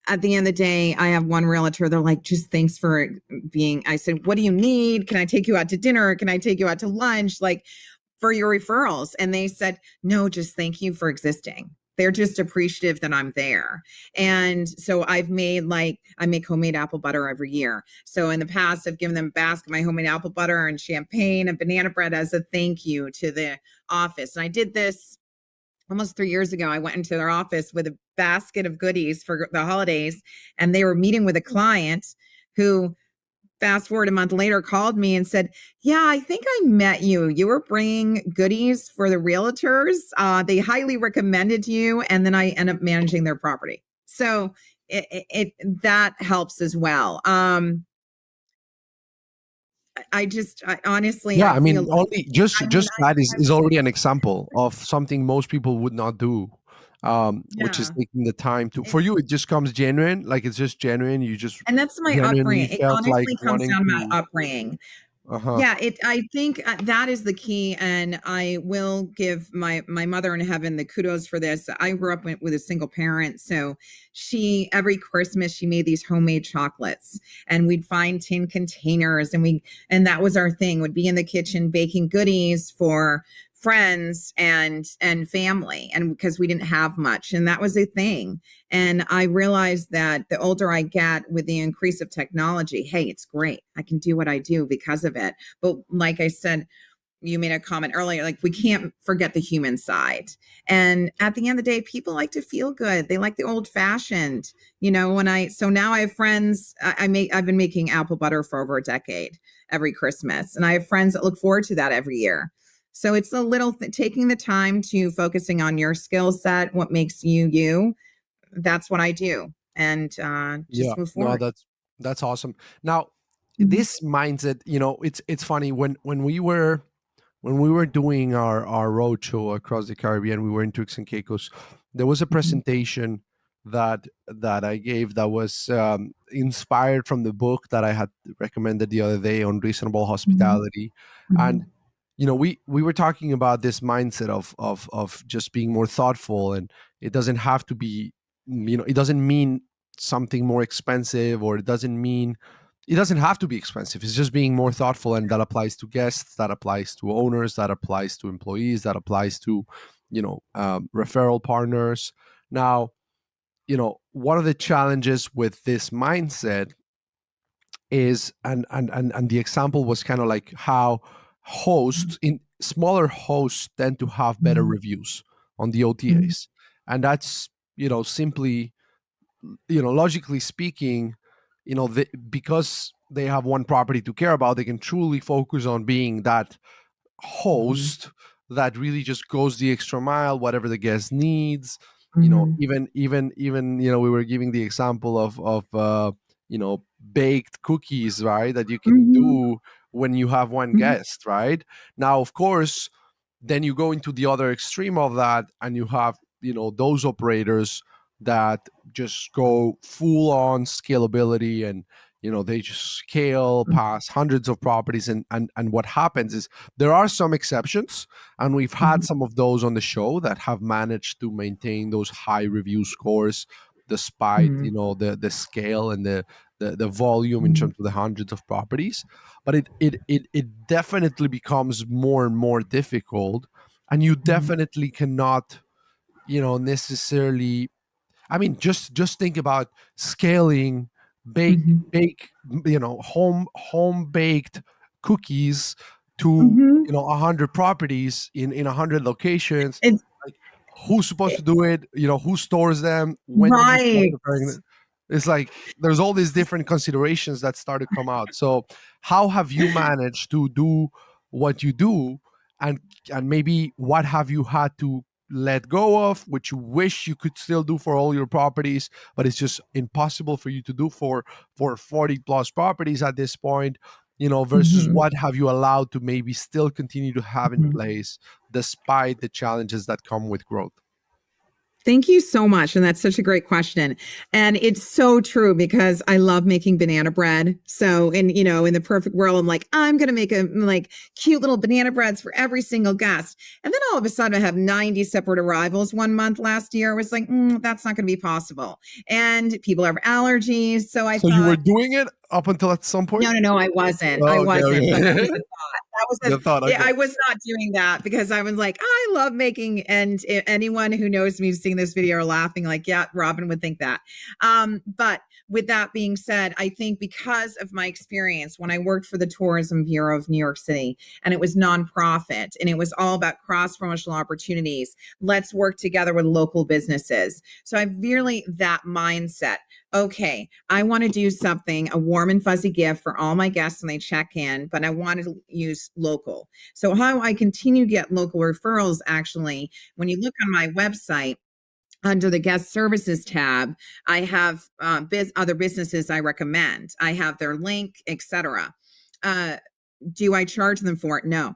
at the end of the day, I have one realtor. They're like, just thanks for being, I said, what do you need? Can I take you out to dinner? Can I take you out to lunch? Like, for your referrals. And they said, no, just thank you for existing. They're just appreciative that I'm there. And so I make homemade apple butter every year. So in the past, I've given them a basket of my homemade apple butter and champagne and banana bread as a thank you to the office. And I did this almost 3 years ago. I went into their office with a basket of goodies for the holidays, and they were meeting with a client who, fast forward a month later, called me and said, yeah, I think I met you. You were bringing goodies for the realtors. They highly recommended you. And then I end up managing their property. So that helps as well. I honestly, Yeah, I I mean, feel, only just that is already an example of something most people would not do, which is yeah. taking the time to. For you, it just comes genuine, like it's just genuine. You just And that's my genuinely upbringing. It felt like honestly comes wanting down to my to. upbringing. Uh-huh. Yeah, I think that is the key, and I will give my mother in heaven the kudos for this. I grew up with a single parent, so every Christmas she made these homemade chocolates, and we'd find tin containers, and that was our thing. Would be in the kitchen baking goodies for friends and family, and because we didn't have much, and that was a thing. And I realized that the older I get with the increase of technology, hey, it's great. I can do what I do because of it. But like I said, you made a comment earlier, like we can't forget the human side. And at the end of the day, people like to feel good. They like the old fashioned, so now I have friends, I've been making apple butter for over a decade every Christmas. And I have friends that look forward to that every year. So it's a little taking the time to focusing on your skill set, what makes you you. That's what I do, and Yeah, just move no, forward. that's awesome. Now, Mhm. this mindset, it's funny when we were doing our road show across the Caribbean. We were in Turks and Caicos. There was a Mhm. presentation that I gave that was inspired from the book that I had recommended the other day on reasonable Mhm. hospitality. And Mhm. we were talking about this mindset of just being more thoughtful, and it doesn't have to be, it doesn't mean something more expensive, or it doesn't have to be expensive. It's just being more thoughtful, and that applies to guests, that applies to owners, that applies to employees, that applies to referral partners. Now, one of the challenges with this mindset is, and the example was kind of like how hosts in smaller hosts tend to have better Mhm. reviews on the Mhm. OTAs. And that's simply, logically speaking, because they have one property to care about, they can truly focus on being that Mhm. host that really just goes the extra mile, whatever the guest needs. Mhm. Even we were giving the example of baked cookies, right, that you can Mhm. do when you have one Mhm. guest, right? Now, of course, then you go into the other extreme of that, and you have those operators that just go full on scalability, and they just scale past hundreds of properties. And what happens is, there are some exceptions, and we've had Mhm. some of those on the show that have managed to maintain those high review scores despite Mhm. the scale and the volume in Mhm. terms of the hundreds of properties. But it definitely becomes more and more difficult, and you Mhm. definitely cannot necessarily. I mean, just think about scaling Mhm. bake home baked cookies to Mhm. 100 properties in 100 locations. It's Like, who's supposed to do it? Who stores them? When do you start right. preparing them? It's like there's all these different considerations that start to come out. So, how have you managed to do what you do, and maybe what have you had to let go of, which you wish you could still do for all your properties, but it's just impossible for you to do for 40 plus properties at this point, versus Mhm. what have you allowed to maybe still continue to have in Mhm. place despite the challenges that come with growth? Thank you so much. And that's such a great question. And it's so true because I love making banana bread. So in the perfect world, I'm like, I'm gonna make cute little banana breads for every single guest. And then all of a sudden I have 90 separate arrivals one month last year. I was like, that's not gonna be possible. And people have allergies. So I So you were thought, doing it up until at some point? no, I wasn't. I Oh, okay, wasn't, but that okay. was a thought. You thought, yeah, okay. I was not doing that because I was like, I love making, and anyone who knows me seeing this video are laughing like, yeah, Robin would think that. But with that being said, I think because of my experience when I worked for the Tourism Bureau of New York City, and it was nonprofit and it was all about cross promotional opportunities, let's work together with local businesses. So I've really that mindset. Okay, I want to do something, a warm and fuzzy gift for all my guests when they check in, but I want to use local. So how I continue to get local referrals, actually, when you look on my website, under the guest services tab, I have other businesses I recommend. I have their link, etc. Do I charge them for it? No,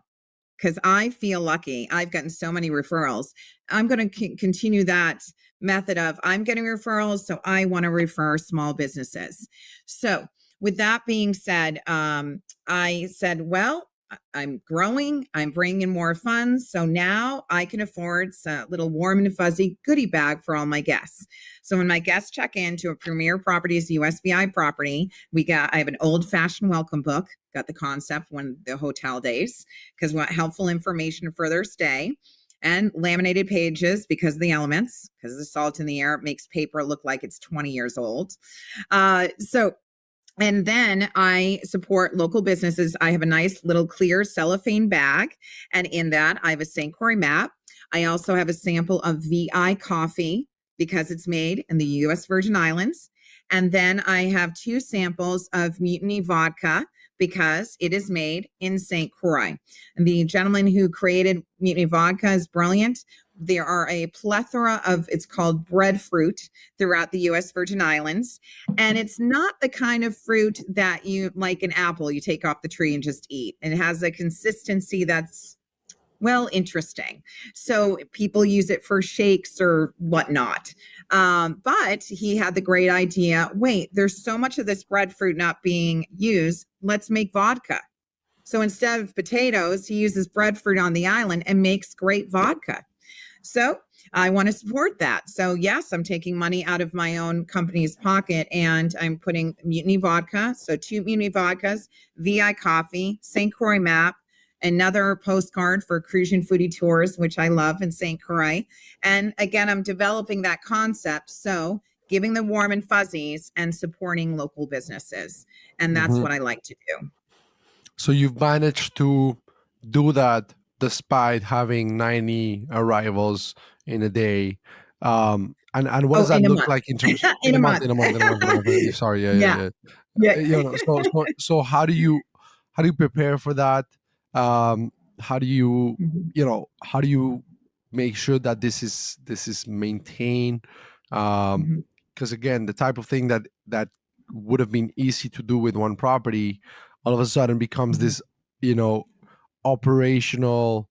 because I feel lucky. I've gotten so many referrals. I'm going to continue that method of I'm getting referrals, so I want to refer small businesses. So with that being said, I said, well, I'm growing, I'm bringing in more funds. So now I can afford a little warm and fuzzy goodie bag for all my guests. So when my guests check into a Premier Properties USVI property, I have an old fashioned welcome book, got the concept when the hotel days, because we want helpful information for their stay, and laminated pages because of the elements, because the salt in the air, it makes paper look like it's 20 years old. And then I support local businesses. I have a nice little clear cellophane bag. And in that, I have a St. Croix map. I also have a sample of VI coffee because it's made in the U.S. Virgin Islands. And then I have 2 samples of Mutiny vodka because it is made in St. Croix. And the gentleman who created Mutiny vodka is brilliant. There are a plethora of, it's called breadfruit throughout the U.S. Virgin Islands. And it's not the kind of fruit that you, like an apple, you take off the tree and just eat. And it has a consistency that's, well, interesting. So people use it for shakes or whatnot. But he had the great idea, wait, there's so much of this breadfruit not being used. Let's make vodka. So instead of potatoes, he uses breadfruit on the island and makes great vodka. So I want to support that. So yes, I'm taking money out of my own company's pocket and I'm putting Mutiny vodka. So 2 Mutiny vodkas, VI coffee, St. Croix map, another postcard for Cruisian Foodie Tours, which I love in St. Croix. And again, I'm developing that concept. So giving the warm and fuzzies and supporting local businesses. And that's what I like to do. So you've managed to do that despite having 90 arrivals in a day. And what does that look like in terms of in a month? Sorry, Yeah. So how do you prepare for that? How do you how do you make sure that this is maintained? Because again, the type of thing that would have been easy to do with one property, all of a sudden becomes this, operational,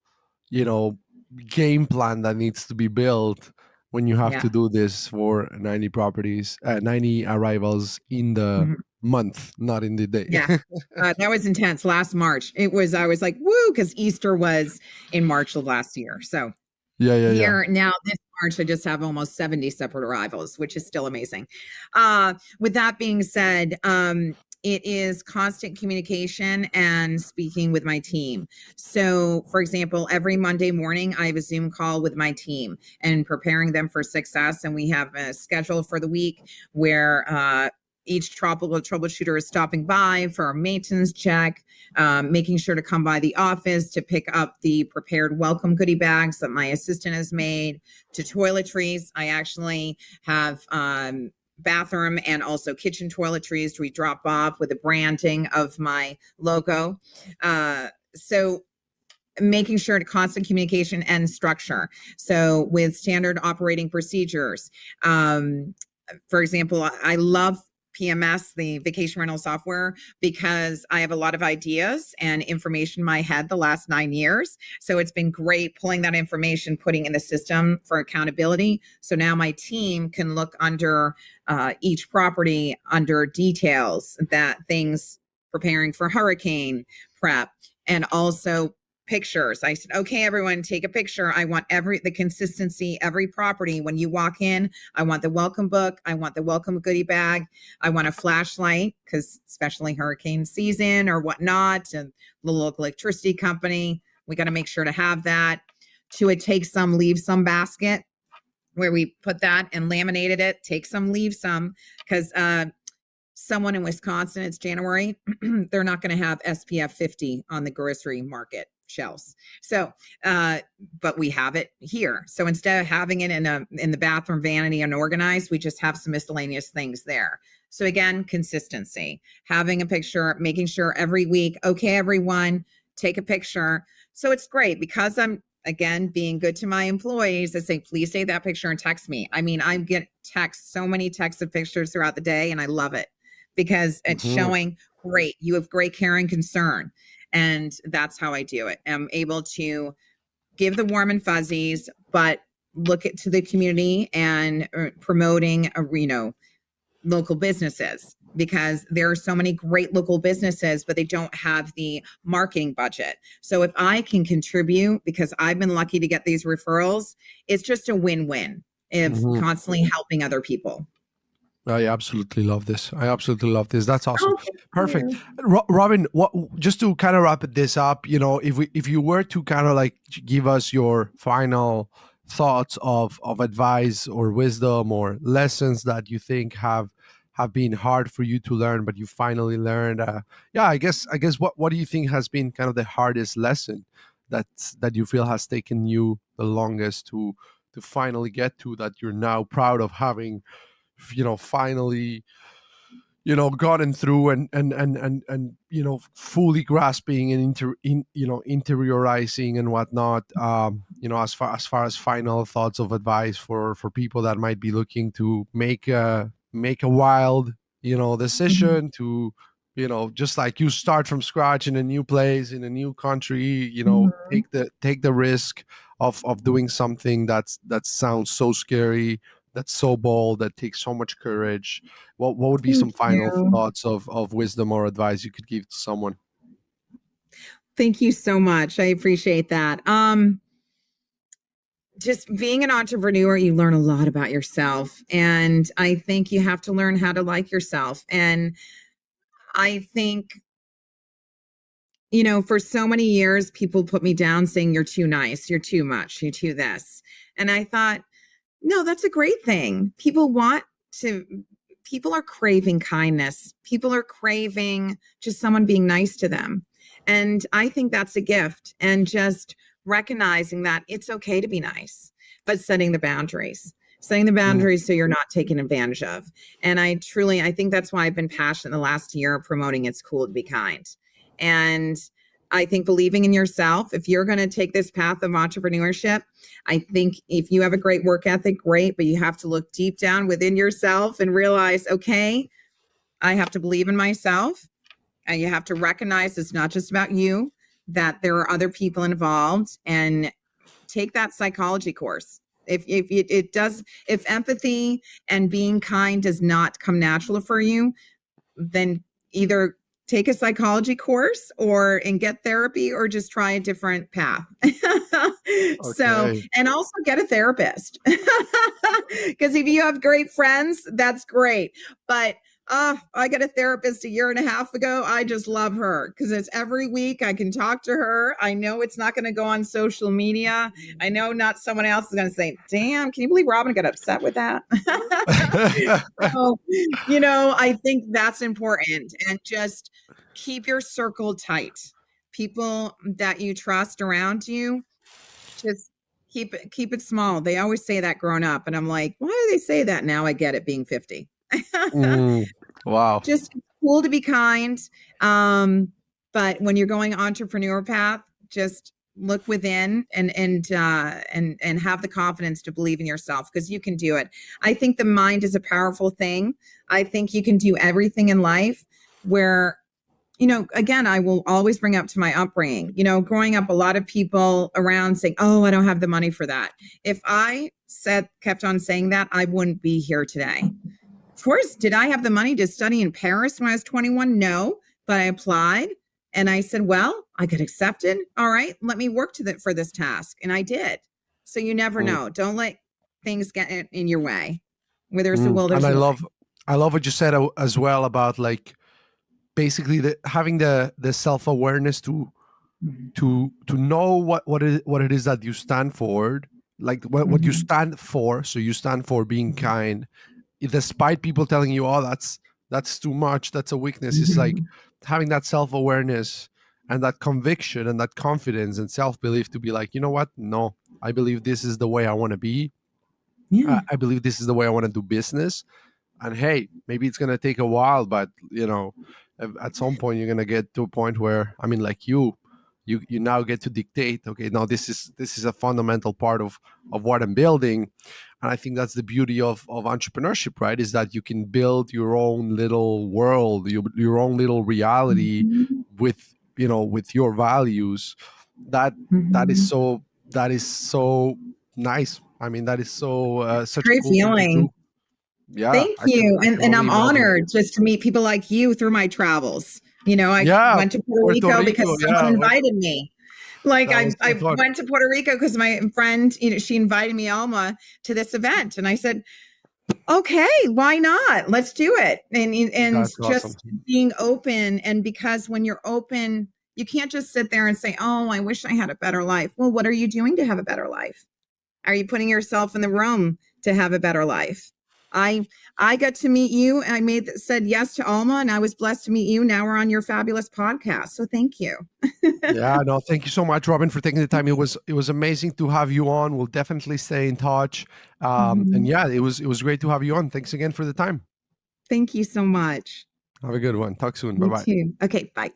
game plan that needs to be built when you have to do this for 90 properties, 90 arrivals in the month, not in the day. Yeah, that was intense. Last March, I was like, woo, because Easter was in March of last year. So yeah. Now this March, I just have almost 70 separate arrivals, which is still amazing. With that being said, it is constant communication and speaking with my team. So, for example, every Monday morning, I have a Zoom call with my team and preparing them for success. And we have a schedule for the week where each tropical troubleshooter is stopping by for a maintenance check, making sure to come by the office to pick up the prepared welcome goodie bags that my assistant has made, to toiletries. I actually have bathroom and also kitchen toiletries we drop off with the branding of my logo. So making sure to constant communication and structure. So with standard operating procedures, for example, I love PMS, the vacation rental software, because I have a lot of ideas and information in my head the last 9 years. So it's been great pulling that information, putting in the system for accountability. So now my team can look under each property under details, that things preparing for hurricane prep, and also pictures. I said, okay, everyone, take a picture. I want the consistency, every property. When you walk in, I want the welcome book. I want the welcome goodie bag. I want a flashlight, because especially hurricane season or whatnot, and the local electricity company, we got to make sure to have that. To a take some, leave some basket, where we put that and laminated it, take some, leave some, because someone in Wisconsin, it's January, they're not going to have SPF 50 on the grocery market shelves. So, but we have it here. So instead of having it in the bathroom vanity unorganized, we just have some miscellaneous things there. So again, consistency, having a picture, making sure every week, okay, everyone, take a picture. So it's great because I'm, again, being good to my employees. I say, please take that picture and text me. I mean, I get so many texts of pictures throughout the day, and I love it because it's showing, great, you have great care and concern. And that's how I do it. I'm able to give the warm and fuzzies, but look to the community and promoting, local businesses, because there are so many great local businesses, but they don't have the marketing budget. So if I can contribute, because I've been lucky to get these referrals, it's just a win-win of constantly helping other people. I absolutely love this. That's awesome. Perfect. Robin, just to kind of wrap this up, if you were to kind of like give us your final thoughts of advice or wisdom or lessons that you think have been hard for you to learn, but you finally learned. I guess what do you think has been kind of the hardest lesson that you feel has taken you the longest to finally get to, that you're now proud of having, finally, gotten through and fully grasping and interiorizing and whatnot, as far as final thoughts of advice for people that might be looking to make a wild decision to, just like you, start from scratch in a new place, in a new country, take the risk of doing something that sounds so scary, that's so bold, that takes so much courage. What would be some final thoughts of wisdom or advice you could give to someone? Thank you so much. I appreciate that. Just being an entrepreneur, you learn a lot about yourself. And I think you have to learn how to like yourself. And I think, for so many years, people put me down saying, you're too nice, you're too much, you're too this. And I thought, no, that's a great thing. People are craving kindness. People are craving just someone being nice to them. And I think that's a gift. And just recognizing that it's okay to be nice, but setting the boundaries so you're not taken advantage of. And I think that's why I've been passionate the last year promoting It's Cool to Be Kind. And I think believing in yourself, if you're going to take this path of entrepreneurship, I think if you have a great work ethic, great, but you have to look deep down within yourself and realize, okay, I have to believe in myself. And you have to recognize it's not just about you, that there are other people involved, and take that psychology course. If empathy and being kind does not come natural for you, then either take a psychology course and get therapy, or just try a different path. So, and also get a therapist, because if you have great friends, that's great. But I got a therapist 1.5 years ago. I just love her because it's every week I can talk to her. I know it's not going to go on social media. I know not someone else is going to say, damn, can you believe Robin got upset with that? So, I think that's important. And just keep your circle tight. People that you trust around you, just keep it small. They always say that growing up. And I'm like, why do they say that now? I get it, being 50. Wow. Just cool to be kind. But when you're going entrepreneur path, just look within and have the confidence to believe in yourself, because you can do it. I think the mind is a powerful thing. I think you can do everything in life where, again, I will always bring up to my upbringing, growing up, a lot of people around saying, oh, I don't have the money for that. If I kept on saying that, I wouldn't be here today. Of course, did I have the money to study in Paris when I was 21? No, but I applied. And I said, well, I got accepted. All right, let me work for this task. And I did. So you never Mm. know. Don't let things get in your way. Where there's a will, there's And a way. I love what you said as well about like basically having the self-awareness to know what it is that you stand for, like what you stand for. So you stand for being kind, despite people telling you, oh, that's too much, that's a weakness. It's like having that self-awareness and that conviction and that confidence and self-belief to be like, you know what, no, I believe this is the way I want to be. Yeah. I believe this is the way I want to do business. And hey, maybe it's going to take a while, but at some point you're going to get to a point where, I mean, like you now get to dictate, okay, now this is a fundamental part of what I'm building. And I think that's the beauty of entrepreneurship, right? Is that you can build your own little world, your own little reality with, with your values. That is so nice. I mean, that is so such a Great cool thing to do. feeling. Yeah, Thank you. I can And only I'm imagine. honored just to meet people like you through my travels. I Yeah, went to Puerto Puerto Rico Rico. because someone Yeah, invited me. Like that was so I fun. went to Puerto Rico because my friend, she invited me, Alma, to this event. And I said, okay, why not? Let's do it. And That's awesome. just being open. And because when you're open, you can't just sit there and say, oh, I wish I had a better life. Well, what are you doing to have a better life? Are you putting yourself in the room to have a better life? I got to meet you. I said yes to Alma, and I was blessed to meet you. Now we're on your fabulous podcast. So thank you. Yeah, no, thank you so much, Robin, for taking the time. It was amazing to have you on. We'll definitely stay in touch. And yeah, it was great to have you on. Thanks again for the time. Thank you so much. Have a good one. Talk soon. Bye You bye. too. Okay, bye.